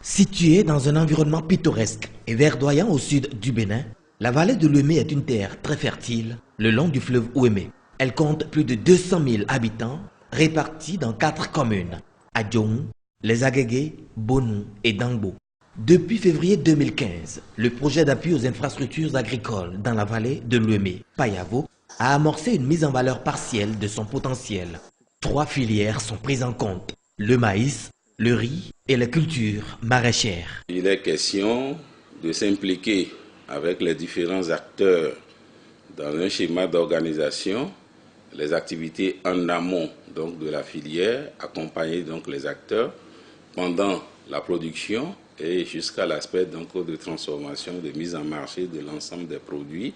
Située dans un environnement pittoresque et verdoyant au sud du Bénin, la vallée de l'Ouémé est une terre très fertile le long du fleuve Ouémé. Elle compte plus de 200 000 habitants répartis dans 4 communes, Adjoum, Les Agégués, Bonou et Dangbo. Depuis février 2015, le projet d'appui aux infrastructures agricoles dans la vallée de l'Ouémé, Payavo, a amorcé une mise en valeur partielle de son potentiel. 3 filières sont prises en compte, le maïs, le riz et les cultures maraîchères. Il est question de s'impliquer avec les différents acteurs dans un schéma d'organisation, les activités en amont donc, de la filière, accompagner donc, les acteurs pendant la production et jusqu'à l'aspect de transformation, de mise en marché de l'ensemble des produits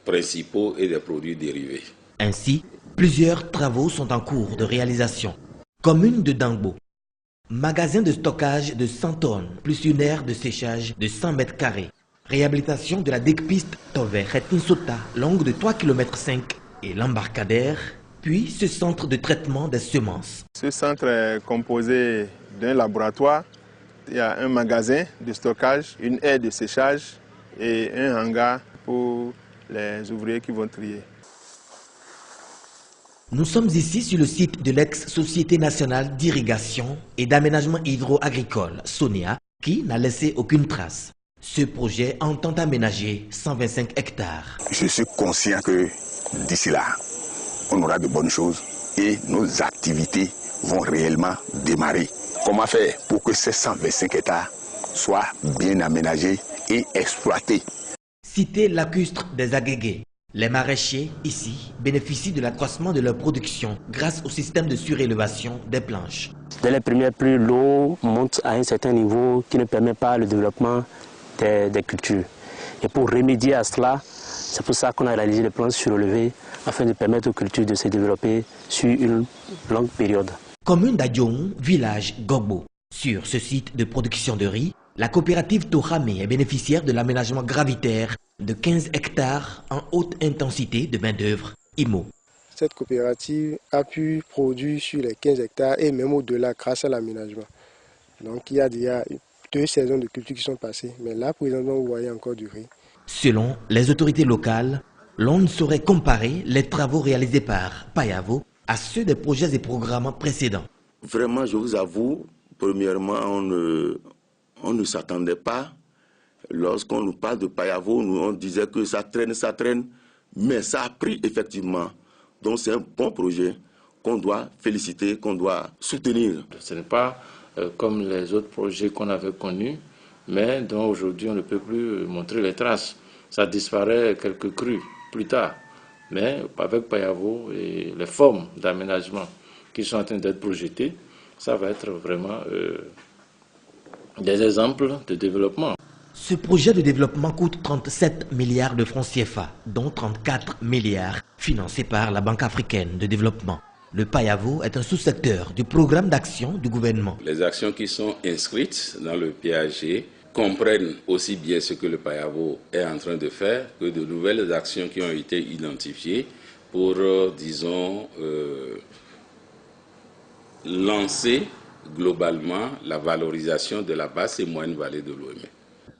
principaux et des produits dérivés. Ainsi, plusieurs travaux sont en cours de réalisation. Commune de Dangbo, magasin de stockage de 100 tonnes, plus une aire de séchage de 100 mètres carrés. Réhabilitation de la digue-piste Tové-Retinsota, longue de 3,5 km et l'embarcadère, puis ce centre de traitement des semences. Ce centre est composé d'un laboratoire, il y a un magasin de stockage, une aire de séchage et un hangar pour les ouvriers qui vont trier. Nous sommes ici sur le site de l'ex-Société nationale d'irrigation et d'aménagement hydro-agricole, SONIA, qui n'a laissé aucune trace. Ce projet entend aménager 125 hectares. Je suis conscient que d'ici là, on aura de bonnes choses et nos activités vont réellement démarrer. Comment faire pour que ces 125 hectares soient bien aménagés et exploités? Cité lacustre des Agégués. Les maraîchers, ici, bénéficient de l'accroissement de leur production grâce au système de surélévation des planches. Dès les premières pluies, l'eau monte à un certain niveau qui ne permet pas le développement des cultures. Et pour remédier à cela, c'est pour ça qu'on a réalisé les planches surélevées afin de permettre aux cultures de se développer sur une longue période. Commune d'Adjoum, village Gogbo. Sur ce site de production de riz, la coopérative Toramé est bénéficiaire de l'aménagement gravitaire de 15 hectares en haute intensité de main-d'œuvre IMO. Cette coopérative a pu produire sur les 15 hectares et même au-delà grâce à l'aménagement. Donc il y a déjà 2 saisons de culture qui sont passées, mais là présentement vous voyez encore du riz. Selon les autorités locales, l'on ne saurait comparer les travaux réalisés par Payavo à ceux des projets et programmes précédents. Vraiment, je vous avoue, premièrement, on ne s'attendait pas. Lorsqu'on nous parle de Payavo, on disait que ça traîne, mais ça a pris effectivement. Donc c'est un bon projet qu'on doit féliciter, qu'on doit soutenir. Ce n'est pas comme les autres projets qu'on avait connus, mais dont aujourd'hui on ne peut plus montrer les traces. Ça disparaît quelques crues plus tard. Mais avec Payavo et les formes d'aménagement qui sont en train d'être projetées, ça va être vraiment des exemples de développement. Ce projet de développement coûte 37 milliards de francs CFA, dont 34 milliards financés par la Banque africaine de développement. Le Payavo est un sous-secteur du programme d'action du gouvernement. Les actions qui sont inscrites dans le PAG comprennent aussi bien ce que le Payavo est en train de faire que de nouvelles actions qui ont été identifiées pour, lancer globalement la valorisation de la basse et moyenne vallée de l'Ouémé.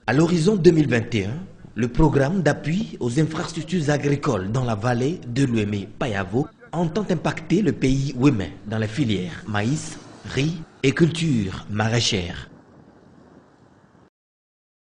À l'horizon 2021, le programme d'appui aux infrastructures agricoles dans la vallée de l'Ouémé Payavo entend impacter le pays ouémé dans les filières maïs, riz et cultures maraîchères.